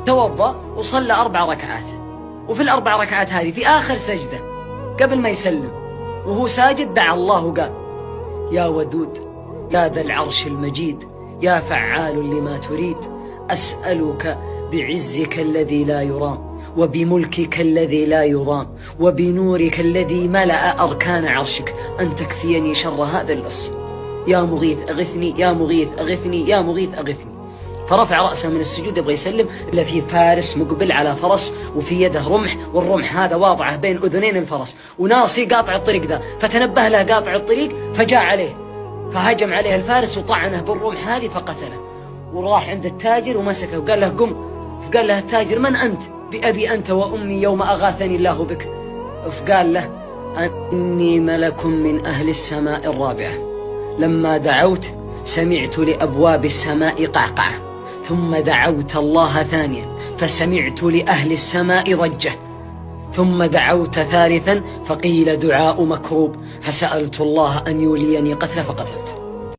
توضأ وصلى 4 ركعات، وفي ال4 ركعات هذه في آخر سجدة قبل ما يسلم وهو ساجد دعا الله وقال: يا ودود يا ذا العرش المجيد يا فعال لما تريد، أسألك بعزك الذي لا يرام وبملكك الذي لا يضام وبنورك الذي ملأ أركان عرشك أن تكفيني شر هذا اللص. يا مغيث أغثني، يا مغيث أغثني، يا مغيث أغثني. فرفع رأسه من السجود يبغى يسلم، إلا في فارس مقبل على فرس وفي يده رمح، والرمح هذا واضعه بين أذنين الفرس، وناصي قاطع الطريق ذا، فتنبه له قاطع الطريق فجاء عليه، فهجم عليه الفارس وطعنه بالرمح هذه فقتله. وراح عند التاجر ومسكه وقال له: قم. فقال له التاجر: من أنت؟ بأبي أنت وأمي يوم أغاثني الله بك. فقال له: إني ملك من أهل السماء الرابعة، لما دعوت سمعت لأبواب السماء قعقعة، ثم دعوت الله ثانيا فسمعت لأهل السماء ضجة، ثم دعوت ثالثا فقيل دعاء مكروب، فسألت الله أن يوليني قتله فقتلته.